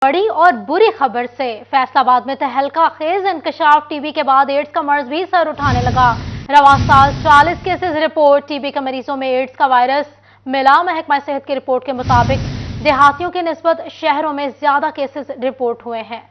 बड़ी और बुरी खबर से फैसलाबाद में तहलका खेज इंकशाफ। टीबी के बाद एड्स का मर्ज भी सर उठाने लगा। रवा साल 40 केसेस रिपोर्ट। टीबी के मरीजों में एड्स का वायरस मिला। महकमा सेहत की रिपोर्ट के मुताबिक देहातियों की निस्बत शहरों में ज्यादा केसेस रिपोर्ट हुए हैं।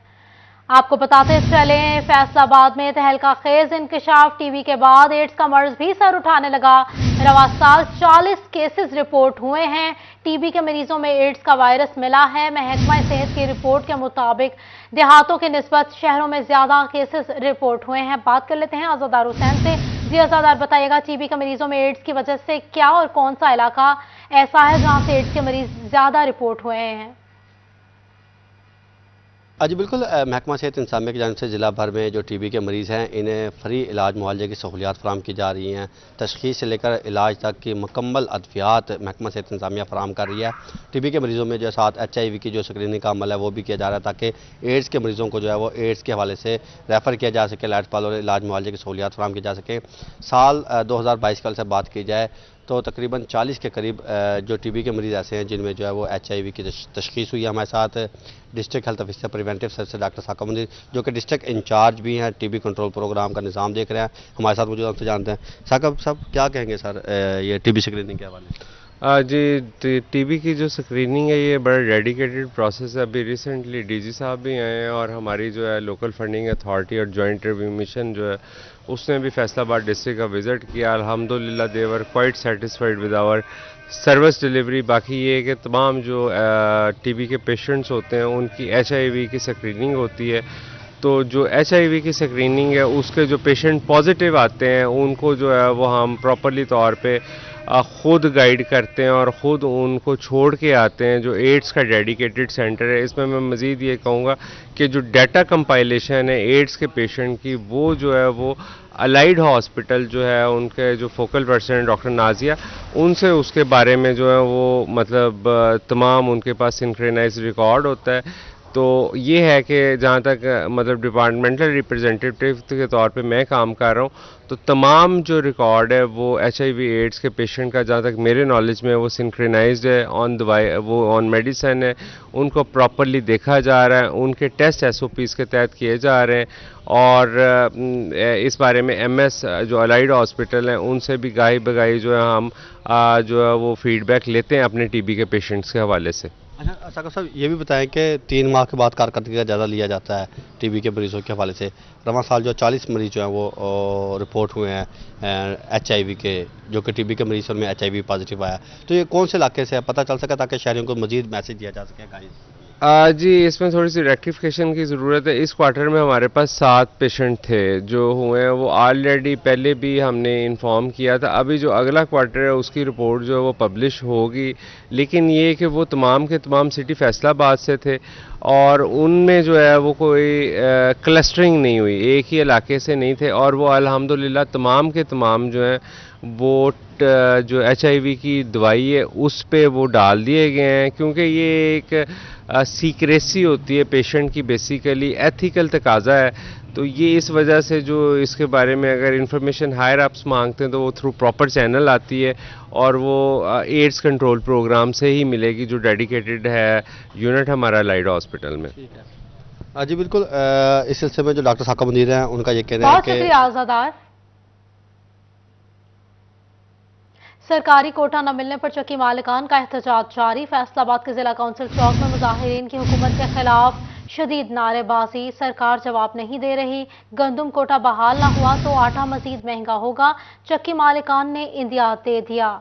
आपको बताते चलें, फैसलाबाद में तहलका खेज इंकशाफ। टीबी के बाद एड्स का मर्ज भी सर उठाने लगा। रवा साल 40 केसेस रिपोर्ट हुए हैं। टीबी के मरीजों में एड्स का वायरस मिला है। महकमा सेहत की रिपोर्ट के मुताबिक देहातों की निस्बत शहरों में ज्यादा केसेस रिपोर्ट हुए हैं। बात कर लेते हैं आजादार हुसैन से। जी आजादार, बताइएगा टीबी के मरीजों में एड्स की वजह से क्या और कौन सा इलाका ऐसा है जहां से एड्स के मरीज ज्यादा रिपोर्ट हुए हैं? जी बिल्कुल, महकमा सेहत इंतजामिया की जानिब से ज़िला भर में जो टीबी के मरीज़ हैं इन्हें फ्री इलाज मुआवजे की सहूलियात फराम की जा रही हैं। तशख़ीस से लेकर इलाज तक की मुकम्मल अद्वियात महकमा सेहत इंतजामिया फराम कर रही है। टीबी के मरीज़ों में जो साथ HIV की जो स्क्रीनिंग का अमल है वो भी किया जा रहा है ताकि एड्स के मरीज़ों को जो है वो एड्स के हवाले से रेफ़र किया जा सके, लाइट पाल और इलाज मुआवजे की सहूलियात फराम की जा सके। साल 2022 कल से बात की जाए तो तकरीबन 40 के करीब जो टीबी के मरीज़ ऐसे हैं जिनमें जो है वो HIV की तशख़ीस हुई है। हमारे साथ district health officer preventive service से डॉक्टर साकिब मुनीर, जो कि डिस्ट्रिक्ट इंचार्ज भी हैं, टीबी कंट्रोल प्रोग्राम का निज़ाम देख रहे हैं, हमारे साथ मौजूद। हमसे जानते हैं साकिब साहब क्या कहेंगे सर ये टीबी स्क्रीनिंग के हवाले से? जी, टीबी की जो स्क्रीनिंग है ये बड़ा डेडिकेटेड प्रोसेस है। अभी रिसेंटली डीजी साहब भी आए हैं और हमारी जो है लोकल फंडिंग अथॉरिटी और जॉइंट रिव्यू मिशन जो है उसने भी फैसलाबाद डिस्ट्रिक्ट का विज़िट किया। अल्हम्दुलिल्लाह they were quite satisfied with our service delivery. बाकी ये है कि तमाम जो टीबी के पेशेंट्स होते हैं उनकी HIV की स्क्रीनिंग होती है। तो जो HIV की स्क्रीनिंग है उसके जो पेशेंट पॉजिटिव आते हैं उनको जो है वो हम प्रॉपरली तौर पे ख़ुद गाइड करते हैं और ख़ुद उनको छोड़ के आते हैं जो एड्स का डेडिकेटेड सेंटर है। इसमें मैं मज़ीद ये कहूँगा कि जो डाटा कंपाइलेशन है एड्स के पेशेंट की वो जो है वो अलाइड हॉस्पिटल जो है उनके जो फोकल पर्सन डॉक्टर नाजिया उनसे उसके बारे में जो है वो मतलब तमाम उनके पास सिंक्रोनाइज रिकॉर्ड होता है। तो ये है कि जहाँ तक मतलब डिपार्टमेंटल रिप्रेजेंटेटिव के तौर पे मैं काम कर रहा हूँ तो तमाम जो रिकॉर्ड है वो HIV एड्स के पेशेंट का जहाँ तक मेरे नॉलेज में वो सिंक्रोनाइज्ड है, ऑन दवाई वो ऑन मेडिसिन है, उनको प्रॉपरली देखा जा रहा है, उनके टेस्ट SOPs के तहत किए जा रहे हैं। और इस बारे में MS जो अलाइड हॉस्पिटल हैं उनसे भी गाही बगाही जो है हम जो है वो फीडबैक लेते हैं अपने TB के पेशेंट्स के हवाले से। अच्छा साकिब साहब, ये भी बताएं कि 3 माह के बाद कारकर्दगी का ज़्यादा लिया जाता है टीबी के मरीज़ों के हवाले से। रवां साल जो 40 मरीज़ जो हैं वो रिपोर्ट हुए हैं HIV के, जो कि टीबी के मरीज़ में HIV पॉजिटिव आया। तो ये कौन से इलाके से है पता चल सका ताकि शहरियों को मजीद मैसेज दिया जा सके? जी, इसमें थोड़ी सी रेक्टिफिकेशन की ज़रूरत है। इस क्वार्टर में हमारे पास 7 पेशेंट थे जो हुए हैं, वो ऑलरेडी पहले भी हमने इन्फॉर्म किया था। अभी जो अगला क्वार्टर है उसकी रिपोर्ट जो है वो पब्लिश होगी, लेकिन ये कि वो तमाम के तमाम सिटी फैसलाबाद से थे और उनमें जो है वो कोई क्लस्टरिंग नहीं हुई, एक ही इलाके से नहीं थे और वो अल्हम्दुलिल्लाह तमाम के तमाम जो हैं वो जो HIV की दवाई है उस पे वो डाल दिए गए हैं, क्योंकि ये एक सीक्रेसी होती है पेशेंट की, बेसिकली एथिकल तकाजा है। तो ये इस वजह से जो इसके बारे में अगर इंफॉर्मेशन हायर अप्स मांगते हैं तो वो थ्रू प्रॉपर चैनल आती है और वो एड्स कंट्रोल प्रोग्राम से ही मिलेगी जो डेडिकेटेड है यूनिट हमारा लाइड हॉस्पिटल में। जी बिल्कुल, इस सिलसिले में जो डॉक्टर साकिब मुनीर हैं उनका ये कहना है कि आजादार सरकारी कोटा न मिलने पर चक्की मालिकान का एहतजाज जारी। फैसलाबाद के जिला काउंसिल चौक में मुजाहिरीन की हुकूमत के खिलाफ शदीद नारेबाजी। सरकार जवाब नहीं दे रही, गंदम कोटा बहाल न हुआ तो आटा मजीद महंगा होगा। चक्की मालिकान ने इंदिया दे दिया।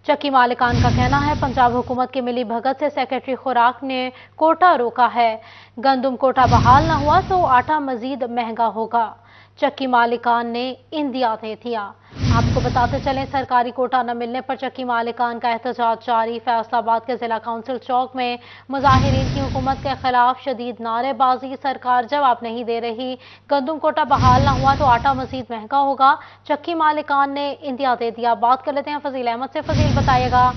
चक्की मालिकान का कहना है पंजाब हुकूमत की मिली भगत से सेक्रेटरी खुराक ने कोटा रोका है। गंदम कोटा बहाल न हुआ तो आटा मजीद महंगा होगा। चक्की मालिकान ने इंदिया दे दिया। आपको बताते चलें, सरकारी कोटा न मिलने पर चक्की मालिकान का एहतजाज जारी। फैसलाबाद के जिला काउंसिल चौक में मुजाहिरीन की हुकूमत के खिलाफ शदीद नारेबाजी। सरकार जवाब नहीं दे रही, गंदम कोटा बहाल न हुआ तो आटा मजीद महंगा होगा। चक्की मालिकान ने इंदिया दे दिया। बात कर लेते हैं फजील अहमद से। फजील, बताइएगा।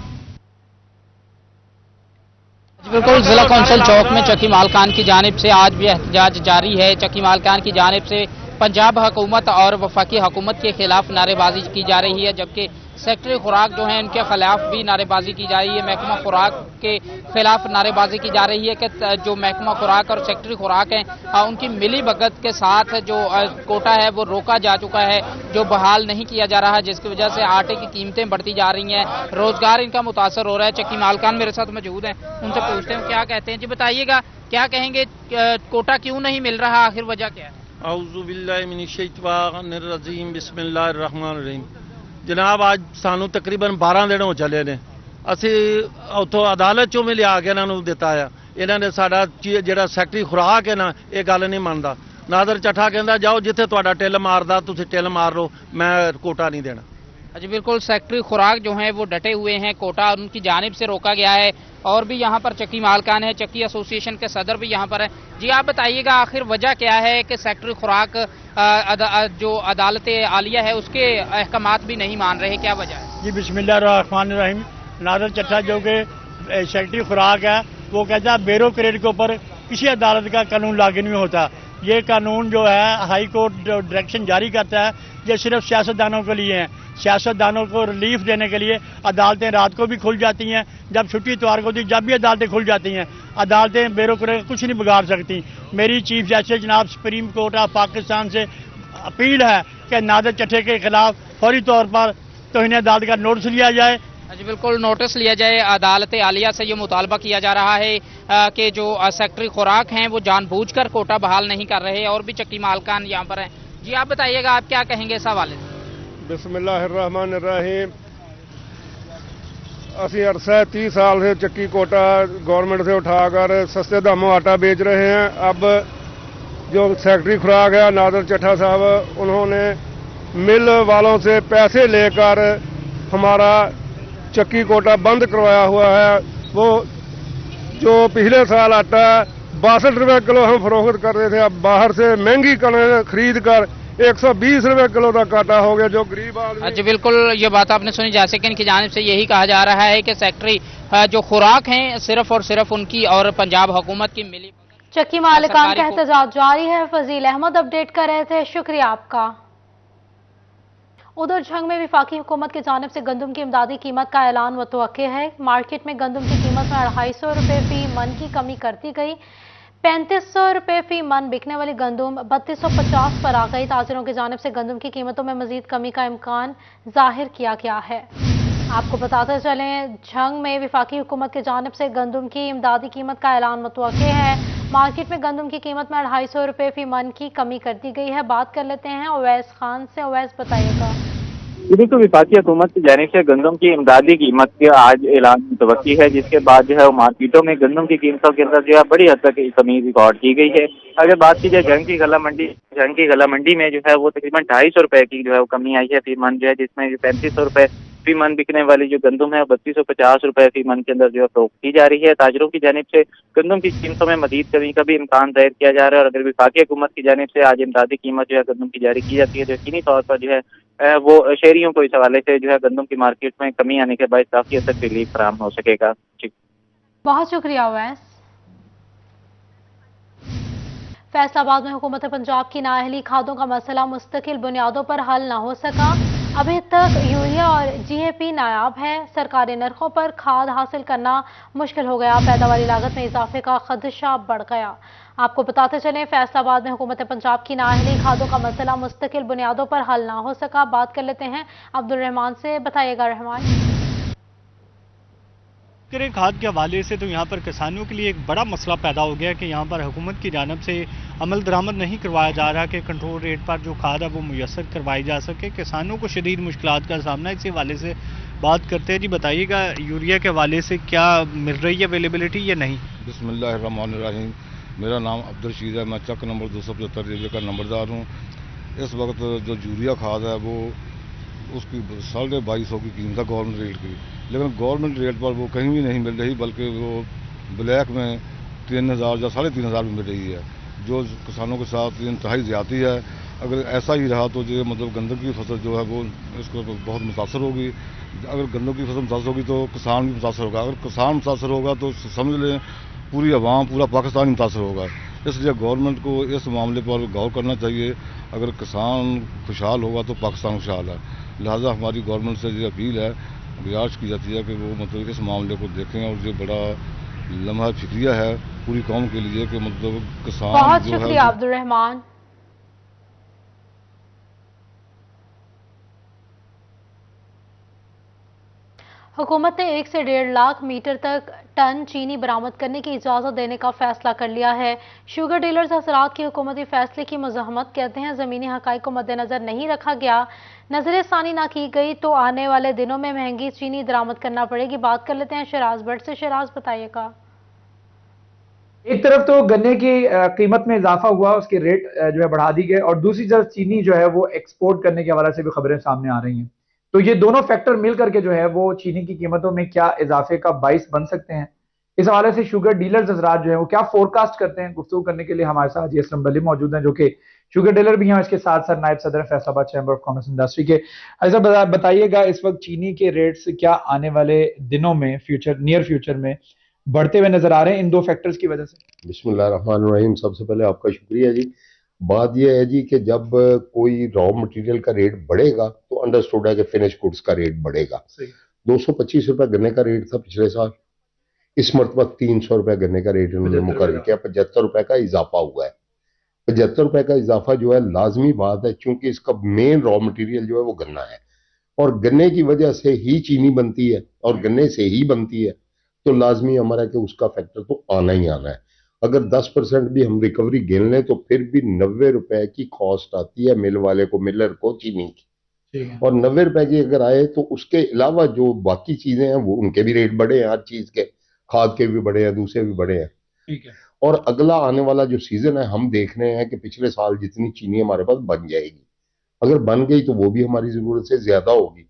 बिल्कुल, जिला काउंसिल चौक में चक्की मालिकान की जानिब से आज भी एहतजाज जारी है। चक्की मालिकान की जानिब से पंजाब हुकूमत और वफाकी हुकूमत के खिलाफ नारेबाजी की जा रही है, जबकि सेक्रेटरी खुराक जो हैं उनके खिलाफ भी नारेबाजी की जा रही है। महकमा खुराक के खिलाफ नारेबाजी की जा रही है कि जो महकमा खुराक और सेक्रेटरी खुराक हैं उनकी मिली भगत के साथ जो कोटा है वो रोका जा चुका है, जो बहाल नहीं किया जा रहा, जिसकी वजह से आटे की कीमतें बढ़ती जा रही हैं, रोजगार इनका मुतासर हो रहा है। चक्की मालकान मेरे साथ मौजूद हैं, उनसे पूछते हैं क्या कहते हैं। जी बताइएगा, क्या कहेंगे, कोटा क्यों नहीं मिल रहा, आखिर वजह क्या है? औज़ु बिल्लाहि मिनश शैतानिर रजीम, बिस्मिल्लाहिर रहमानिर रहीम। जनाब, आज सानू तकरीबन 12 दिन हो चले ने, ਅਸੀਂ ਉੱਥੋਂ ਅਦਾਲਤ ਚੋਂ ਵੀ ਲਿਆ ਕੇ ਇਹਨਾਂ ਨੂੰ ਦਿੱਤਾ ਆ। ਇਹਨਾਂ ਨੇ ਸਾਡਾ ਜਿਹੜਾ ਸੈਕਟਰੀ ਖੁਰਾਕ ਹੈ ਨਾ, ਇਹ ਗੱਲ ਨਹੀਂ ਮੰਨਦਾ। ਨਾਦਰ ਚੱਠਾ ਕਹਿੰਦਾ ਜਾਓ ਜਿੱਥੇ ਤੁਹਾਡਾ ਟਿੱਲ ਮਾਰਦਾ ਤੁਸੀਂ ਟਿੱਲ ਮਾਰ ਲਓ, ਮੈਂ ਕੋਟਾ नहीं देना। जी बिल्कुल, सेक्रेटरी खुराक जो हैं वो डटे हुए हैं, कोटा उनकी जानिब से रोका गया है। और भी यहाँ पर चक्की मालकान है, चक्की एसोसिएशन के सदर भी यहाँ पर है। जी आप बताइएगा, आखिर वजह क्या है कि सेक्रेटरी खुराक जो अदालत आलिया है उसके अहकामात भी नहीं मान रहे, क्या वजह है? जी बिस्मिल्लाहिर्रहमानिर्रहीम। नादर चट्टा जो कि सेक्रेटरी खुराक है, वो कहता है ब्यूरोक्रेट के ऊपर किसी अदालत का कानून लागू नहीं होता। ये कानून जो है हाई कोर्ट जो डायरेक्शन जारी करता है, ये सिर्फ सियासतदानों के लिए हैं। सियासतदानों को रिलीफ देने के लिए अदालतें रात को भी खुल जाती हैं, जब छुट्टी इतवार को होती जब भी अदालतें खुल जाती हैं। अदालतें ब्यूरोक्रेट कुछ नहीं बिगाड़ सकती। मेरी चीफ जस्टिस जनाब सुप्रीम कोर्ट ऑफ पाकिस्तान से अपील है कि नादर चट्टे के खिलाफ फौरी तौर पर तौहीन अदालत का नोटिस लिया जाए। जी बिल्कुल, नोटिस लिया जाए। अदालत आलिया से ये मुतालबा किया जा रहा है कि जो सेक्रेटरी खुराक हैं वो जानबूझकर कोटा बहाल नहीं कर रहे। और भी चक्की मालकान यहाँ पर हैं। जी आप बताइएगा, आप क्या कहेंगे इस हवाले से? बिस्मिल्लाहिर्रहमानिर्रहीम। असी अरसा 30 साल से चक्की कोटा गवर्नमेंट से उठाकर सस्ते दामों आटा बेच रहे हैं। अब जो सेक्रेटरी खुराक है नादर चट्टा साहब, उन्होंने मिल वालों से पैसे लेकर हमारा चक्की कोटा बंद करवाया हुआ है। वो जो पिछले साल आटा 62 रुपये किलो हम फरोख्त कर रहे थे, अब बाहर से महंगी कणक खरीद कर 120 रुपये किलो तक आटा हो गया, जो गरीब आदमी। जी बिल्कुल, ये बात आपने सुनी। जैसे कि इनकी जानिब से यही कहा जा रहा है कि सेक्रेटरी जो खुराक हैं सिर्फ और सिर्फ उनकी और पंजाब हुकूमत की मिली। चक्की मालिकान का एहतजाज जारी है। फजील अहमद अपडेट कर रहे थे, शुक्रिया आपका। उधर झंग में वफाकी हुकूमत की जानिब से गंदम की इमदादी कीमत का ऐलान मुतवक्किल है। मार्केट में गंदम की कीमत में 250 रुपये फी मन की कमी कर दी गई। 3500 रुपये फी मन बिकने वाली गंदम 3250 पर आ गई। ताजिरों की जानिब से गंदम की कीमतों में मजीद कमी का इम्कान जाहिर किया गया है। आपको बताते चलें, झंग में वफाकी हुकूमत की जानिब से गंदम की इमदादी कीमत का ऐलान मुतवक्किल है। मार्केट में गंदम की कीमत में 250 रुपये फी मन की कमी कर दी गई है। बात कर लेते हैं अवैस खान से। अवैस बताइएगा। तो वफाकी हुकूमत की जानिब से गंदम की इमदादी कीमत का आज ऐलान मुतवक्किल है, जिसके बाद जो है वो मार्केटों में गंदम की कीमतों के अंदर जो है बड़ी हद तक कमी रिकॉर्ड की गई है। अगर बात की जाए झंग की गला मंडी में जो है वो तकरीबन 250 रुपये की जो है वो कमी आई है फी मन जो है, जिसमें 3500 रुपये फी मन बिकने वाली जो गंदम है 3250 रुपये फी मन के अंदर जो है फरोख्त की जा रही है। ताजरों की जानिब से गंदम की कीमतों में मजीद कमी का भी इम्कान जाहिर किया जा रहा है। और अगर वफाकी हुकूमत की जानिब से आज इमदादी कीमत जो है गंदम की जारी की जाती है, तो यकीनी तौर पर जो है वो शहरियों को इस हवाले से जो है गंदम की मार्केट में कमी आने के बाद काफी हद तक रिलीफ फराहम हो सकेगा। बहुत शुक्रिया अवैस। फैसलाबाद में हुकूमत पंजाब की नाअहली खादों का मसला मुस्तकिल बुनियादों पर हल न हो सका। अभी तक यूरिया और जीएपी नायाब है। सरकारी नरखों पर खाद हासिल करना मुश्किल हो गया। पैदावारी लागत में इजाफे का खदशा बढ़ गया। आपको बताते चलें, फैसलाबाद में हुकूमत पंजाब की नाअहली खादों का मसला मुस्तकिल बुनियादों पर हल ना हो सका। बात कर लेते हैं अब्दुल रहमान से। बताइएगा रहमान। खाद के हवाले से तो यहाँ पर किसानों के लिए एक बड़ा मसला पैदा हो गया कि यहाँ पर हुकूमत की जानिब से अमल दरामद नहीं करवाया जा रहा कि कंट्रोल रेट पर जो खाद है वो मुयस्सर करवाई जा सके। किसानों को शदीद मुश्किलात का सामना इसी हवाले से बात करते हैं। जी बताइएगा, यूरिया के हवाले से क्या मिल रही है अवेलेबिलिटी या नहीं? बिस्मिल्लाहिर्रहमानिर्रहीम। मेरा नाम अब्दुल रशीद है, मैं चक नंबर 275 रेलवे का नंबरदार हूँ। इस वक्त जो यूरिया खाद है वो उसकी 2250 की कीमत है गवर्नमेंट रेट की, लेकिन गवर्नमेंट रेट पर वो कहीं भी नहीं मिल रही, बल्कि वो ब्लैक में 3000 या 3500 में मिल रही है, जो किसानों के साथ इंतहाई ज़्यादती है। अगर ऐसा ही रहा तो जो मतलब गंदम की फसल जो है वो इसको बहुत मुतासर होगी। अगर गंदम की फसल मुतासर होगी तो किसान भी मुतासर होगा। अगर किसान मुतासर होगा तो समझ लें पूरी अवाम, पूरा पाकिस्तान मुतासर होगा। इसलिए गवर्नमेंट को इस मामले पर गौर करना चाहिए। अगर किसान खुशहाल होगा तो पाकिस्तान खुशहाल है। लिहाजा हमारी गवर्नमेंट से ये अपील है, गुजारिश की जाती है कि वो मतलब इस मामले को देखें। और ये बड़ा लम्हा फिक्रिया है पूरी कौम के लिए कि मतलब किसान बहुत जो है शुक्रिया अब्दुल रहमान। हुकूमत ने 1 से 1.5 लाख मीटर तक टन चीनी बरामद करने की इजाज़त देने का फैसला कर लिया है। शुगर डीलर्स हजरात के हुकूमती फैसले की मज़ाहमत कहते हैं ज़मीनी हक़ाइक़ को मद्देनज़र नहीं रखा गया, नज़रसानी ना की गई तो आने वाले दिनों में महंगी चीनी दरामद करना पड़ेगी। बात कर लेते हैं शराज भट्ट से। शराज बताइएगा। एक तरफ तो गन्ने की कीमत में इजाफा हुआ, उसके रेट जो है बढ़ा दी गए, और दूसरी तरफ चीनी जो है वो एक्सपोर्ट करने के हवाले से भी खबरें सामने आ रही हैं। तो ये दोनों फैक्टर मिल करके जो है वो चीनी की कीमतों में क्या इजाफे का बाइस बन सकते हैं, इस हवाले से शुगर डीलर्स हजरात जो है वो क्या फोरकास्ट करते हैं, गुफ्तगू करने के लिए हमारे साथ हाजी असलम बली मौजूद हैं जो कि शुगर डीलर भी हैं, इसके साथ साथ नायब सदर Faisalabad chamber of commerce industry के। ऐसा बताइएगा, इस वक्त चीनी के रेट्स क्या आने वाले दिनों में नियर फ्यूचर में बढ़ते हुए नजर आ रहे हैं इन दो फैक्टर्स की वजह से? बिस्मिल्लाहिर्रहमानिर्रहीम। सबसे पहले आपका शुक्रिया जी। बात यह है जी कि जब कोई रॉ मटेरियल का रेट बढ़ेगा तो अंडरस्टूड है कि फिनिश गुड्स का रेट बढ़ेगा। 225 रुपए गन्ने का रेट था पिछले साल, इस मरतबा 300 रुपए गन्ने का रेट उन्होंने मुकर्रर किया। 75 रुपए का इजाफा हुआ है। 75 रुपए का इजाफा जो है लाजमी बात है, क्योंकि इसका मेन रॉ मटेरियल जो है वो गन्ना है, और गन्ने की वजह से ही चीनी बनती है और गन्ने से ही बनती है, तो लाजमी हमारा कि उसका फैक्टर तो आना ही आना है। अगर 10% भी हम रिकवरी गिन लें तो फिर भी 90 रुपए की कॉस्ट आती है मिल वाले को, मिलर को चीनी की, और 90 रुपए की अगर आए तो उसके अलावा जो बाकी चीजें हैं वो उनके भी रेट बढ़े हैं, हर चीज के, खाद के भी बढ़े हैं, दूसरे भी बढ़े हैं। ठीक है। और अगला आने वाला जो सीजन है हम देख रहे हैं कि पिछले साल जितनी चीनी हमारे पास बन जाएगी, अगर बन गई तो वो भी हमारी जरूरत से ज्यादा होगी।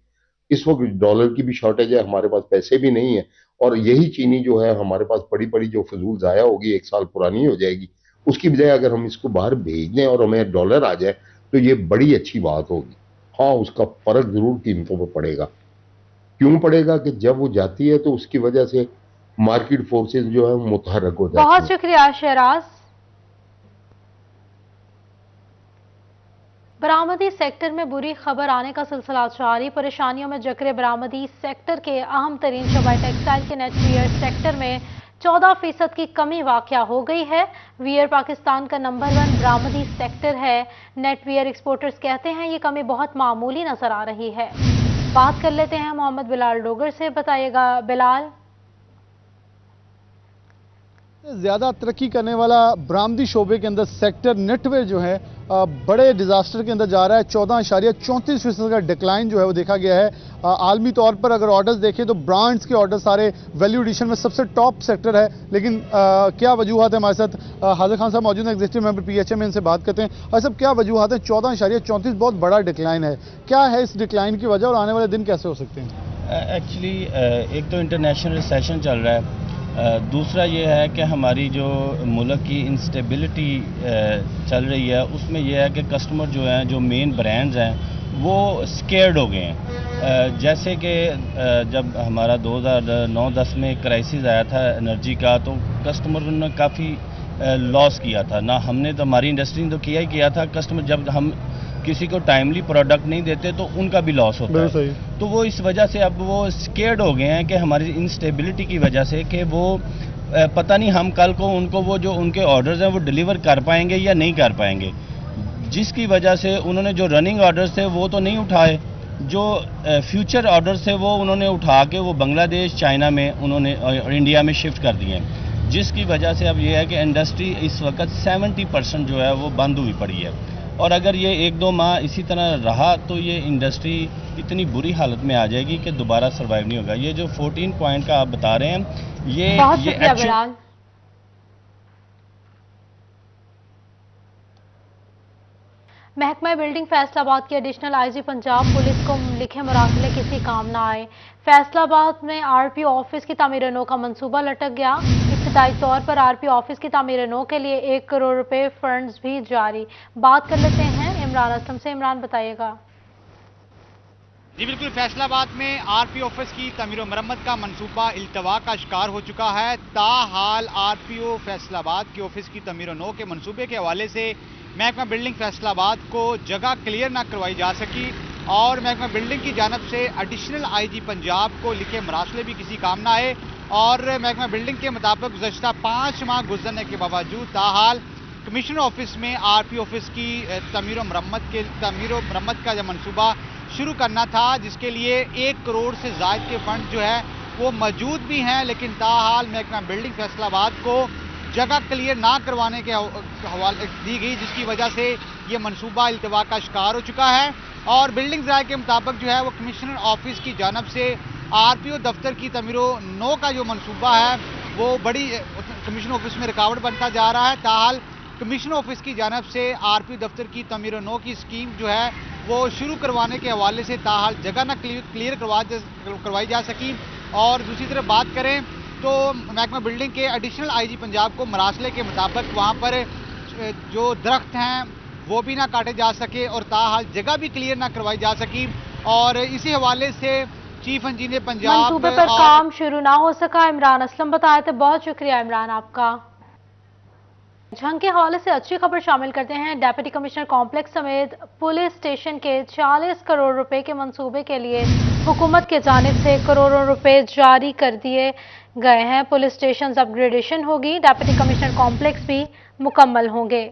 इस वक्त डॉलर की भी शॉर्टेज है, हमारे पास पैसे भी नहीं है, और यही चीनी जो है हमारे पास पड़ी पड़ी जो फजूल जाया होगी, 1 साल पुरानी हो जाएगी, उसकी बजाय अगर हम इसको बाहर भेज दें और हमें डॉलर आ जाए तो ये बड़ी अच्छी बात होगी। हाँ, उसका फर्क जरूर कीमतों पर पड़ेगा। क्यों पड़ेगा कि जब वो जाती है तो उसकी वजह से मार्केट फोर्सेस जो है मुतहरक हो जाती है। बहुत शुक्रिया शहराज। बरामदी सेक्टर में बुरी खबर आने का सिलसिला जारी। परेशानियों में जकरे बरामदी सेक्टर के अहम तरीन शोबा टेक्सटाइल के नेट वियर सेक्टर में 14% की कमी वाक़या हो गई है। वियर पाकिस्तान का नंबर 1 बरामदी सेक्टर है। नेट वियर एक्सपोर्टर्स कहते हैं ये कमी बहुत मामूली नजर आ रही है। बात कर लेते हैं मोहम्मद बिलाल डोगर से। बताइएगा बिलाल। ज़्यादा तरक्की करने वाला बरामदी शोबे के अंदर सेक्टर नेटवेयर जो है बड़े डिजास्टर के अंदर जा रहा है। 14.34% का डिक्लाइन जो है वो देखा गया है। आलमी तौर पर अगर ऑर्डर्स देखें तो ब्रांड्स के ऑर्डर सारे वैल्यू एडिशन में सबसे टॉप सेक्टर है, लेकिन क्या वजूहत है? हमारे साथ हाजिर खान साहब मौजूद हैं, एग्जीक्यूटिव मेंबर PHM, इनसे बात करते हैं। और सब क्या वजूहत है? 14.34 बहुत बड़ा डिक्लाइन है, क्या है इस डिक्लाइन की वजह और आने वाले दिन कैसे हो सकते हैं? एक्चुअली एक तो इंटरनेशनल रिसेशन चल रहा है, दूसरा ये है कि हमारी जो मुल्क की इंस्टेबिलिटी चल रही है, उसमें यह है कि कस्टमर जो हैं, जो मेन ब्रांड्स हैं, वो स्केर्ड हो गए हैं। जैसे कि जब हमारा 2009-10 में क्राइसिस आया था एनर्जी का, तो कस्टमर ने काफ़ी लॉस किया था। ना हमने तो, हमारी इंडस्ट्री ने तो किया ही किया था। कस्टमर जब हम किसी को टाइमली प्रोडक्ट नहीं देते तो उनका भी लॉस होता है। तो वो इस वजह से अब वो स्केर्ड हो गए हैं कि हमारी इंस्टेबिलिटी की वजह से, कि वो पता नहीं हम कल को उनको वो जो उनके ऑर्डर्स हैं वो डिलीवर कर पाएंगे या नहीं कर पाएंगे, जिसकी वजह से उन्होंने जो रनिंग ऑर्डर्स थे वो तो नहीं उठाए, जो फ्यूचर ऑर्डर्स थे वो उन्होंने उठा के वो बांग्लादेश, चाइना में उन्होंने और इंडिया में शिफ्ट कर दिए, जिसकी वजह से अब ये है कि इंडस्ट्री इस वक्त 70% जो है वो बंद हुई पड़ी है। और अगर ये 1-2 माह इसी तरह रहा तो ये इंडस्ट्री इतनी बुरी हालत में आ जाएगी कि दोबारा सर्वाइव नहीं होगा। ये जो 14 पॉइंट का आप बता रहे हैं, ये महकमा बिल्डिंग फैसलाबाद के एडिशनल IG पंजाब पुलिस को लिखे मुरासले किसी काम ना आए। फैसलाबाद में RPO ऑफिस की तामीर नो का मंसूबा लटक गया। इब्तदाई तौर पर RPO ऑफिस की तामीर नो के लिए 1 करोड़ रुपए फंड्स भी जारी। बात कर लेते हैं इमरान असलम से। इमरान बताइएगा। जी बिल्कुल, फैसलाबाद में आरपी ऑफिस की तमीर और मरम्मत का मंसूबा इल्तवा का शिकार हो चुका है। ताहाल आरपीओ फैसलाबाद के ऑफिस की तमीर और नो के मंसूबे के हवाले से महकमा बिल्डिंग फैसलाबाद को जगह क्लियर ना करवाई जा सकी और महकमा बिल्डिंग की जानब से एडिशनल आईजी पंजाब को लिखे मरासले भी किसी काम ना आए और महकमा बिल्डिंग के मुताबिक गुज़श्ता 5 माह गुजरने के बावजूद ताहाल कमिश्नर ऑफिस में आरपी ऑफिस की तमीर और मरम्मत का जो मंसूबा शुरू करना था, जिसके लिए 1 करोड़ से ज़ायद के फंड जो है वो मौजूद भी हैं, लेकिन ताहाल महकमा बिल्डिंग फैसलाबाद को जगह क्लियर ना करवाने के हवाले दी गई, जिसकी वजह से ये मंसूबा इल्तवा का शिकार हो चुका है। और बिल्डिंग ज़राए के मुताबिक जो है वो कमिश्नर ऑफिस की जानब से आरपीओ दफ्तर की तमीर नो का जो मंसूबा है वो बड़ी कमिश्नर ऑफिस में रुकावट बनता जा रहा है। ताहाल कमिश्नर ऑफिस की जानब से आरपीओ दफ्तर की तमीर नो की स्कीम जो है वो शुरू करवाने के हवाले से ताहाल जगह ना क्लियर करवाई जा सकी। और दूसरी तरफ बात करें तो महकमा बिल्डिंग के एडिशनल आईजी पंजाब को मरासले के मुताबिक वहाँ पर जो दरख्त हैं वो भी ना काटे जा सके और ताहाल जगह भी क्लियर ना करवाई जा सकी। और इसी हवाले से चीफ इंजीनियर पंजाब मंसूबे पर काम शुरू ना हो सका। इमरान असलम बताए थे, बहुत शुक्रिया इमरान आपका। जंग के हवाले से अच्छी खबर शामिल करते हैं। डेप्यूटी कमिश्नर कॉम्प्लेक्स समेत पुलिस स्टेशन के 40 करोड़ रुपए के मंसूबे के लिए हुकूमत के जानिब से करोड़ों रुपए जारी कर दिए गए हैं। पुलिस स्टेशन अपग्रेडेशन होगी, डेप्यूटी कमिश्नर कॉम्प्लेक्स भी मुकम्मल होंगे।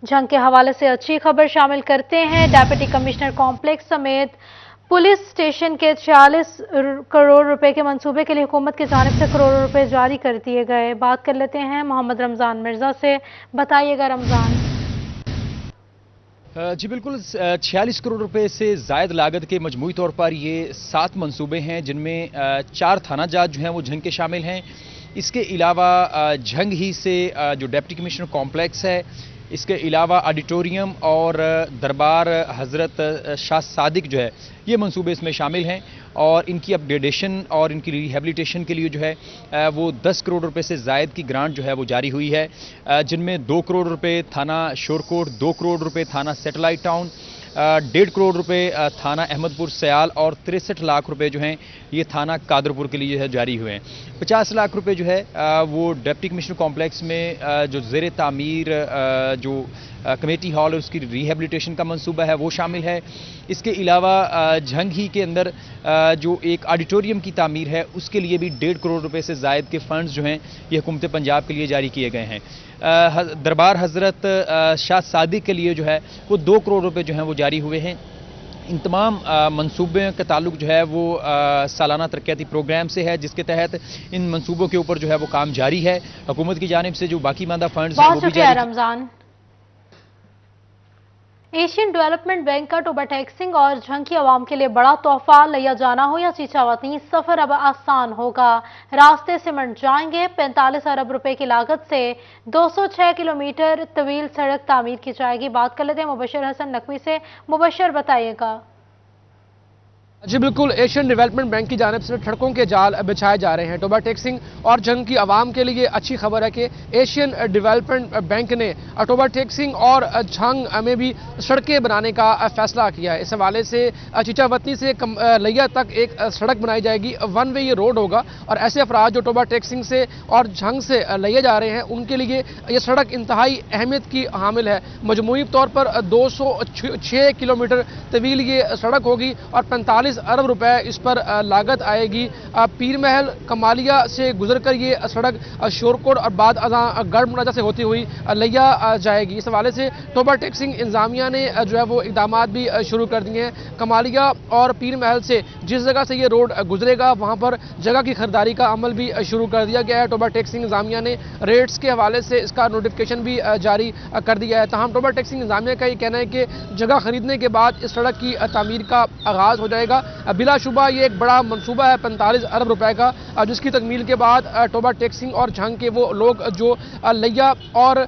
जंग के हवाले से अच्छी खबर शामिल करते हैं। डेप्यूटी कमिश्नर कॉम्प्लेक्स समेत पुलिस स्टेशन के 40 करोड़ रुपए के मंसूबे के लिए हुकूमत की जानिब से करोड़ों रुपए जारी कर दिए गए। बात कर लेते हैं मोहम्मद रमज़ान मिर्ज़ा से। बताइएगा रमज़ान। जी बिल्कुल, 46 करोड़ रुपए से ज़ायद लागत के मजमूई तौर पर ये 7 मंसूबे हैं, जिनमें 4 थाना जात जो हैं वो झंग के शामिल हैं। इसके अलावा झंग ही से जो डिप्टी कमिश्नर कॉम्प्लेक्स है, इसके अलावा ऑडिटोरियम और दरबार हज़रत शाह सादिक जो है ये मंसूबे इसमें शामिल हैं और इनकी अपग्रेडेशन और इनकी रिहेबिलिटेशन के लिए जो है वो 10 करोड़ रुपए से ज़ायद की ग्रांट जो है वो जारी हुई है, जिनमें 2 करोड़ रुपए थाना शोरकोट, 2 करोड़ रुपए थाना सैटेलाइट टाउन, 1.5 करोड़ रुपए थाना अहमदपुर सयाल और 63 लाख रुपए जो हैं ये थाना कादरपुर के लिए है जारी हुए हैं। 50 लाख रुपए जो है वो डिप्टी कमिश्नर कॉम्प्लेक्स में जो ज़ेर तामीर जो कमेटी हॉल और उसकी रिहेबिलिटेशन का मंसूबा है वो शामिल है। इसके अलावा झंग ही के अंदर जो एक ऑडिटोरियम की तामीर है उसके लिए भी 1.5 करोड़ रुपए से ज़ायद के फंड्स जो हैं ये हुकूमत पंजाब के लिए जारी किए गए हैं। दरबार हज़रत शाह सादिक के लिए जो है वो 2 करोड़ रुपए जो हैं वो जारी हुए हैं। इन तमाम मंसूबों का ताल्लुक जो है वो सालाना तरक्याती प्रोग्राम से है, जिसके तहत इन मंसूबों के ऊपर जो है वो काम जारी है। हुकूमत की जानिब से जो बाकी मांदा फंड्स हैं वो भी जारी। रमजान। एशियन डेवलपमेंट बैंक का टोबा टैक्सिंग और झंग की आवाम के लिए बड़ा तोहफा। लिया जाना हो या चीचावतनी, सफर अब आसान होगा। रास्ते सिमट जाएंगे। 45 अरब रुपए की लागत से 206 किलोमीटर तवील सड़क तामीर की जाएगी। बात कर लेते हैं मुबशर हसन नकवी से। मुबशर बताइएगा। जी बिल्कुल, एशियन डेवलपमेंट बैंक की जानिब से सड़कों के जाल बिछाए जा रहे हैं। टोबा टैक्सिंग और झंग की आवाम के लिए अच्छी खबर है कि एशियन डेवलपमेंट बैंक ने टोबा टैक्सिंग और झंग में भी सड़कें बनाने का फैसला किया है। इस हवाले से चीचावतनी से लिया तक एक सड़क बनाई जाएगी। 1 वे ये रोड होगा और ऐसे अफराद जो टोबा टैक्सिंग से और झंग से लिया जा रहे हैं उनके लिए ये सड़क इंतहाई अहमियत की हामिल है। मजमूई तौर पर 206 किलोमीटर तवील ये सड़क होगी और 45 अरब रुपए इस पर लागत आएगी। पीर महल कमालिया से गुजरकर ये सड़क शोरकोट और बाद गढ़ मुराजा से होती हुई लिया जाएगी। इस हवाले से टोबा टैक्सिंग इंतजामिया ने जो है वो इकदाम भी शुरू कर दिए हैं। कमालिया और पीर महल से जिस जगह से ये रोड गुजरेगा वहाँ पर जगह की खरीदारी का अमल भी शुरू कर दिया गया है। टोबा टैक्सिंग इंतजामिया ने रेट्स के हवाले से इसका नोटिफिकेशन भी जारी कर दिया है। तमाम टोबा टैक्सिंग इंतजामिया का ये कहना है कि जगह खरीदने के बाद इस सड़क की तामीर का आगाज़ हो जाएगा। बिलाशुबा ये एक बड़ा मंसूबा है 45 अरब रुपए का, जिसकी तकमील के बाद टोबा टैक्सिंग और झंग के वो लोग जो लिया और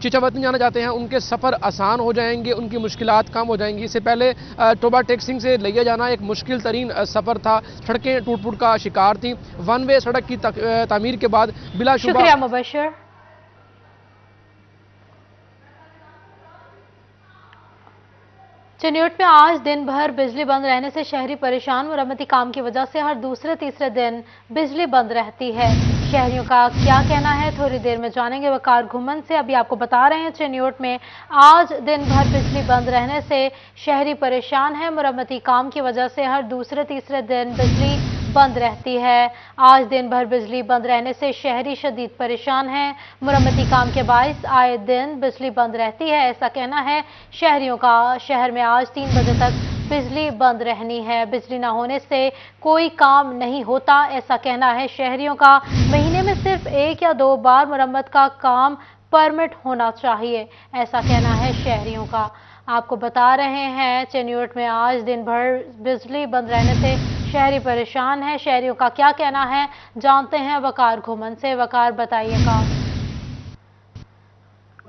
चीचावतनी जाना चाहते हैं उनके सफ़र आसान हो जाएंगे, उनकी मुश्किलात कम हो जाएंगी। इससे पहले टोबा टैक्सिंग से लिया जाना एक मुश्किल तरीन सफ़र था, सड़कें टूट फूट का शिकार थी। 1 वे सड़क की तामीर के बाद बिलाशुबा। शुक्रिया मुबशर। चिन्यूट में आज दिन भर बिजली बंद रहने से शहरी परेशान। मुरम्मती काम की वजह से हर दूसरे तीसरे दिन बिजली बंद रहती है। शहरियों का क्या कहना है, थोड़ी देर में जानेंगे वकार घुमन से। अभी आपको बता रहे हैं चिन्यूट में आज दिन भर बिजली बंद रहने से शहरी परेशान है। मुरम्मती काम की वजह से हर दूसरे तीसरे दिन बिजली बंद रहती है। आज दिन भर बिजली बंद रहने से शहरी शदीद परेशान हैं। मुरम्मती काम के बायस आए दिन बिजली बंद रहती है, ऐसा कहना है शहरियों का। शहर में आज 3 बजे तक बिजली बंद रहनी है। बिजली न होने से कोई काम नहीं होता, ऐसा कहना है शहरियों का। महीने में सिर्फ 1 या 2 बार मुरम्मत का काम परमिट होना चाहिए, ऐसा कहना है शहरियों का। आपको बता रहे हैं चिन्यूट में आज दिन भर बिजली बंद रहने से शहरी परेशान है। शहरियों का क्या कहना है, जानते हैं वकार घुमन से। वकार बताइएगा।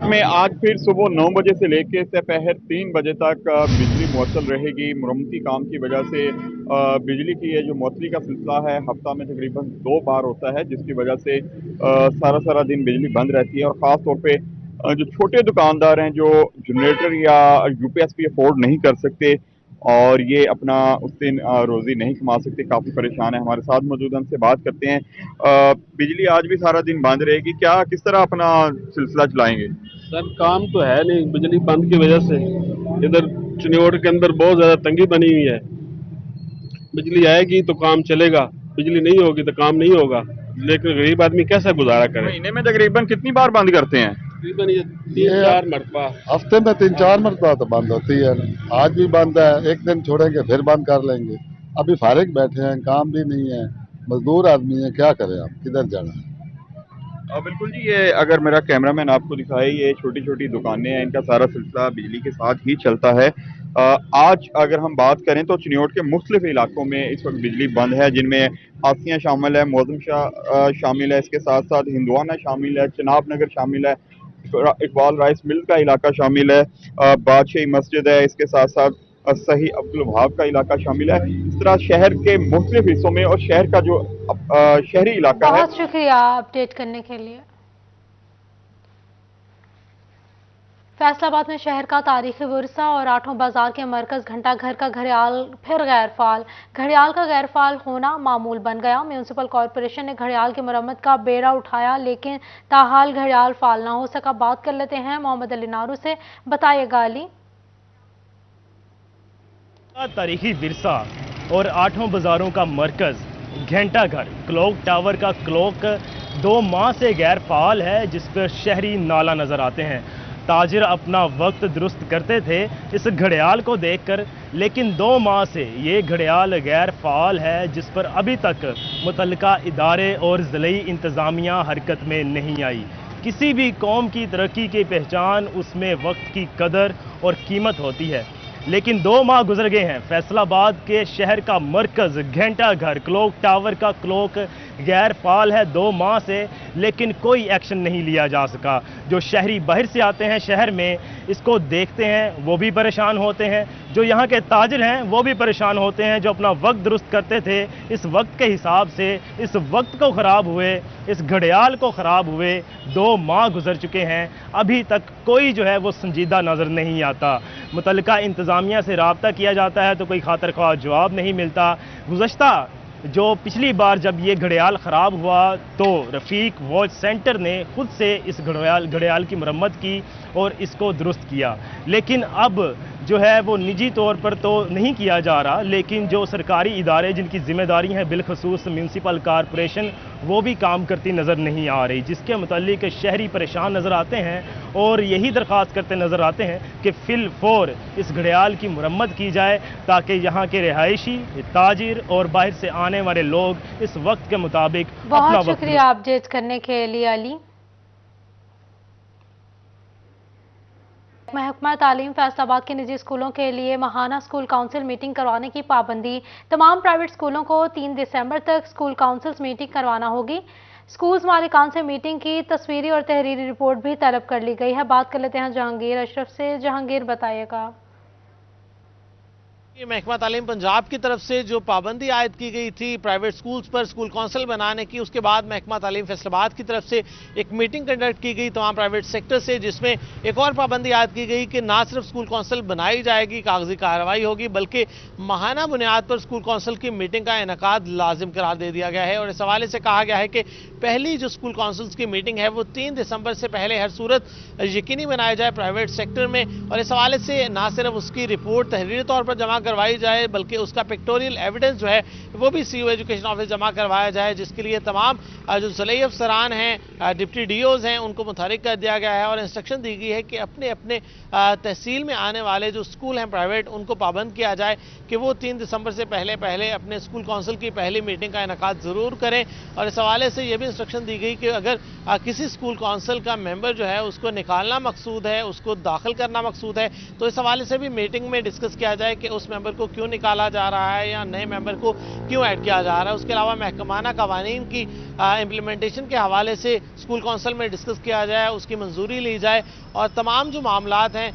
में आज फिर सुबह 9 बजे से लेकर दोपहर 3 बजे तक बिजली मुअत्तल रहेगी। मुरम्मती काम की वजह से बिजली की ये जो मुअत्तली का सिलसिला है हफ्ता में तकरीबन 2 बार होता है, जिसकी वजह से सारा दिन बिजली बंद रहती है। और ख़ास तौर पे जो छोटे दुकानदार हैं जो जनरेटर या यूपीएसपी अफोर्ड नहीं कर सकते और ये अपना उस दिन रोज़ी नहीं कमा सकते, काफ़ी परेशान है। हमारे साथ मौजूद, हमसे बात करते हैं। बिजली आज भी सारा दिन बंद रहेगी, क्या किस तरह अपना सिलसिला चलाएंगे? सर काम तो है नहीं, बिजली बंद की वजह से इधर चिन्यूट के अंदर बहुत ज़्यादा तंगी बनी हुई है। बिजली आएगी तो काम चलेगा, बिजली नहीं होगी तो काम नहीं होगा। लेकिन गरीब आदमी कैसा गुजारा करे? महीने में तकरीबन कितनी बार बंद करते हैं? तकरीबन 3-4 मरतबा। हफ्ते में 3-4 मरतबा तो बंद होती है। आज भी बंद है, एक दिन छोड़ेंगे फिर बंद कर लेंगे। अभी फारिग बैठे हैं, काम भी नहीं है, मजदूर आदमी है, क्या करें आप, किधर जाना है? बिल्कुल जी, ये अगर मेरा कैमरामैन आपको दिखाए, ये छोटी छोटी दुकानें हैं, इनका सारा सिलसिला बिजली के साथ ही चलता है। आज अगर हम बात करें तो चिन्यूट के मुख्तलिफ इलाकों में इस वक्त बिजली बंद है, जिनमें आसिया शामिल है, मौजम शाह शामिल है, इसके साथ साथ हिंदवाना शामिल है, चनाब नगर शामिल है, इकबाल राइस मिल का इलाका शामिल है, बादशाही मस्जिद है, इसके साथ साथ सही अब्दुल वहाब का इलाका शामिल है। इस तरह शहर के मुख्तलिफ हिस्सों में और शहर का जो शहरी इलाका है। बहुत शुक्रिया अपडेट करने के लिए। फैसलाबाद में शहर का तारीखी विरसा और आठों बाजार के मरकज घंटा घर का घड़ियाल फिर गैरफाल। घड़ियाल का गैरफाल होना मामूल बन गया। म्यूनिसिपल कॉरपोरेशन ने घड़ियाल की मरम्मत का बेड़ा उठाया, लेकिन ताहाल घड़ियाल फाल ना हो सका। बात कर लेते हैं मोहम्मद अली नारू से, बताइएगा अली। तारीखी विरसा और आठों बाजारों का मरकज घंटा घर क्लॉक टावर का क्लॉक 2 माह से गैर फाल है, जिस पर शहरी नाला नजर आते हैं। ताजिर अपना वक्त दुरुस्त करते थे इस घड़ियाल को देखकर, लेकिन 2 माह से ये घड़ियाल गैर फाल है, जिस पर अभी तक मुतल्लिका इदारे और ज़िली इंतज़ामिया हरकत में नहीं आई। किसी भी कौम की तरक्की की पहचान उसमें वक्त की कदर और कीमत होती है, लेकिन 2 माह गुजर गए हैं। फैसलाबाद के शहर का मरकज घंटा घर क्लॉक टावर का क्लॉक गैर फाल है 2 माह से, लेकिन कोई एक्शन नहीं लिया जा सका। जो शहरी बाहर से आते हैं शहर में, इसको देखते हैं, वो भी परेशान होते हैं। जो यहाँ के ताजिर हैं वो भी परेशान होते हैं, जो अपना वक्त दुरुस्त करते थे इस वक्त के हिसाब से इस वक्त को ख़राब हुए, इस घड़ियाल को ख़राब हुए 2 माह गुजर चुके हैं। अभी तक कोई जो है वो संजीदा नज़र नहीं आता। मुतल्लिका इंतज़ामिया से रब्ता किया जाता है तो कोई खातिर ख्वाह जवाब नहीं मिलता। गुज़श्ता जो पिछली बार जब ये घड़ियाल ख़राब हुआ तो रफ़ीक वॉच सेंटर ने खुद से इस घड़ियाल की मरम्मत की और इसको दुरुस्त किया, लेकिन अब जो है वो निजी तौर पर तो नहीं किया जा रहा, लेकिन जो सरकारी इदारे जिनकी ज़िम्मेदारी हैं, बिलखसूस म्यूनसिपल कॉरपोरेशन, वो भी काम करती नज़र नहीं आ रही, जिसके मुतालिक शहरी परेशान नज़र आते हैं और यही दरख्वास्त करते नज़र आते हैं कि फिल फौर इस घड़ियाल की मरम्मत की जाए, ताकि यहाँ के रिहायशी, ताजिर और बाहर से आने वाले लोग इस वक्त के मुताबिक अपना वक्त। बहुत शुक्रिया अपडेट करने के लिए अली। महकमा तालीम फैसलाबाद के निजी स्कूलों के लिए माहाना स्कूल काउंसिल मीटिंग करवाने की पाबंदी। तमाम प्राइवेट स्कूलों को 3 दिसंबर तक स्कूल काउंसिल्स मीटिंग करवाना होगी। स्कूल्स मालिकान से मीटिंग की तस्वीरी और तहरीरी रिपोर्ट भी तलब कर ली गई है। बात कर लेते हैं जहांगीर अशरफ से। जहांगीर बताइएगा। ये महकमा तालीम पंजाब की तरफ से जो पाबंदी आयद की गई थी प्राइवेट स्कूल्स पर स्कूल काउंसिल बनाने की, उसके बाद महकमा तालीम फैसलाबाद की तरफ से एक मीटिंग कंडक्ट की गई तमाम प्राइवेट सेक्टर से, जिसमें एक और पाबंदी आयद की गई कि ना सिर्फ स्कूल काउंसिल बनाई जाएगी, कागजी कार्रवाई होगी, बल्कि माहाना बुनियाद पर स्कूल काउंसिल की मीटिंग का इनेकाद लाजिम करार दे दिया गया है। और इस हवाले से कहा गया है कि पहली जो स्कूल काउंसिल्स की मीटिंग है वो 3 दिसंबर से पहले हर सूरत यकीनी बनाया जाए प्राइवेट सेक्टर में, और इस हवाले से ना सिर्फ उसकी रिपोर्ट तहरीरी तौर पर जमा करवाई जाए बल्कि उसका पिक्टोरियल एविडेंस जो है वो भी सीओ एजुकेशन ऑफिस जमा करवाया जाए, जिसके लिए तमाम जो ज़िले अफसरान हैं, डिप्टी डीओज हैं, उनको मुतहरिक कर दिया गया है और इंस्ट्रक्शन दी गई है कि अपने अपने तहसील में आने वाले जो स्कूल हैं प्राइवेट, उनको पाबंद किया जाए कि वो 3 दिसंबर से पहले पहले अपने स्कूल काउंसिल की पहली मीटिंग का इनेकाद ज़रूर करें। और इस हवाले से ये भी इंस्ट्रक्शन दी गई कि अगर किसी स्कूल काउंसिल का मेंबर जो है उसको निकालना मकसूद है, उसको दाखिल करना मकसूद है, तो इस हवाले से भी मीटिंग में डिस्कस किया जाए कि उस मेंबर को क्यों निकाला जा रहा है या नए मेंबर को क्यों ऐड किया जा रहा है। उसके अलावा महकमाना कवानीन की इम्प्लीमेंटेशन के हवाले से स्कूल काउंसिल में डिस्कस किया जाए, उसकी मंजूरी ली जाए और तमाम जो मामलात हैं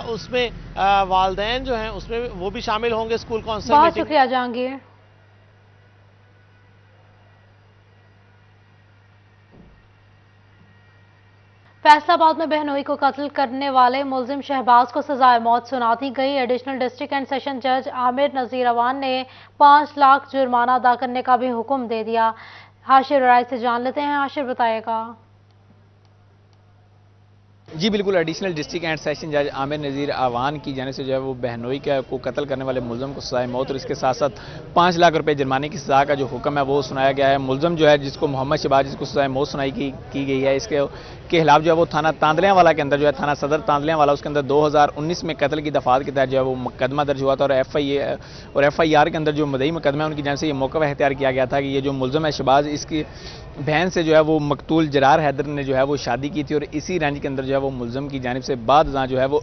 उसमें वालदैन जो हैं उसमें वो भी शामिल होंगे स्कूल काउंसिल। बहुत शुक्रिया जहांगीर। फैसलाबाद में बहनोई को कत्ल करने वाले मुलजिम शहबाज को सजाए मौत सुना दी गई। एडिशनल डिस्ट्रिक्ट एंड सेशन जज आमिर नजीर अवान ने 5 लाख जुर्माना अदा करने का भी हुक्म दे दिया। हाशिर राय से जान लेते हैं, हाशिर बताएगा। जी बिल्कुल, एडिशनल डिस्ट्रिक्ट एंड सेशन जज आमिर नज़ीर अवान की जाने से जो है वो बहनोई को कत्ल करने वाले मुलज़म को सजाए मौत और इसके साथ साथ 5 लाख रुपए जुर्माने की सज़ा का जो हुक्म है वो सुनाया गया है। मुलज़म जो है जिसको मोहम्मद शहबाज, जिसको सजाए मौत सुनाई की गई है, इसके खिलाफ जो है वो थाना तांदलियाँ वाला के अंदर जो है थाना सदर तांदलियाँ वाला उसके अंदर 2019 में कत्ल की दफात के तहत जो है वो मुकदमा दर्ज हुआ था और FIR के अंदर जो मदई मुकदमा है उनकी जानिब से ये मौका इख्तियार किया गया था कि ये जो मुलज़म है शहबाज, इसकी बहन से जो है वो मकतूल जरार हैदर ने जो है वो शादी की थी और इसी रेंज के अंदर जो है वो मुलज़म की जानिब से बाद जो है वो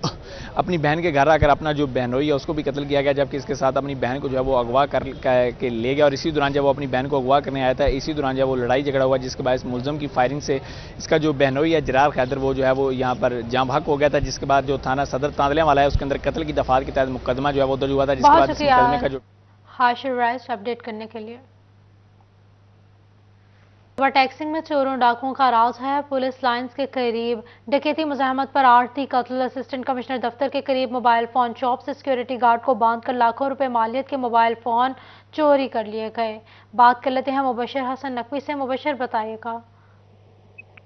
अपनी बहन के घर आकर अपना जो बहनोई है उसको भी कत्ल किया गया, जबकि इसके साथ अपनी बहन को जो है वो अगवा के ले गया और इसी दौरान जब वो अपनी बहन को अगवा करने आया था, इसी दौरान जब वो लड़ाई झगड़ा हुआ जिसके बायस मुलज़म की फायरिंग से इसका जो बहनोई है जरार हैदर वो जो है वो यहाँ पर जाम हक हो गया था, जिसके बाद जो थाना सदर तांदलियाँ वाला है उसके अंदर कत्ल की दफात के तहत मुकदमा जो है वो दर्ज हुआ था, जिसके बाद इस मुकदमे का जो हाशिर राय अपडेट करने के लिए। ओवरटैक्सिंग में चोरों डाकुओं का राज है। पुलिस लाइंस के करीब डकैती मुज़ाहमत पर आरती कत्ल। असिस्टेंट कमिश्नर दफ्तर के करीब मोबाइल फोन शॉप से सिक्योरिटी गार्ड को बांधकर लाखों रुपए मालियत के मोबाइल फोन चोरी कर लिए गए। बात कर लेते हैं मुबशर हसन नकवी से। मुबशर बताइएगा।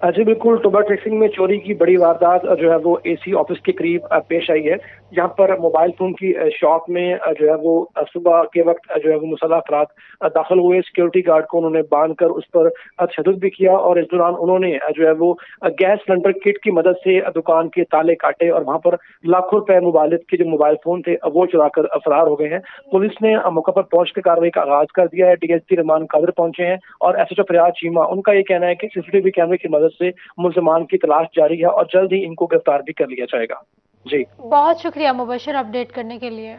जी बिल्कुल, टोबा ट्रेसिंग में चोरी की बड़ी वारदात जो है वो AC ऑफिस के करीब पेश आई है, जहां पर मोबाइल फोन की शॉप में जो है वो सुबह के वक्त जो है वो मुसल्लह अफराद दाखिल हुए। सिक्योरिटी गार्ड को उन्होंने बांधकर उस पर तशद्दुद भी किया और इस दौरान उन्होंने जो है वो गैस सिलेंडर किट की मदद से दुकान के ताले काटे और वहां पर लाखों रुपए मुबालिग के जो मोबाइल फोन थे वो चुरा कर फरार हो गए हैं। पुलिस ने मौके पर पहुंचकर कार्रवाई का आगाज कर दिया है। DSP रहमान कादिर पहुंचे हैं और SHO फरियाद चीमा, उनका ये कहना है कि CCTV कैमरे की मदद से मुलजमान की तलाश जारी है और जल्द ही इनको गिरफ्तार भी कर लिया जाएगा। जी बहुत शुक्रिया मुबशर अपडेट करने के लिए।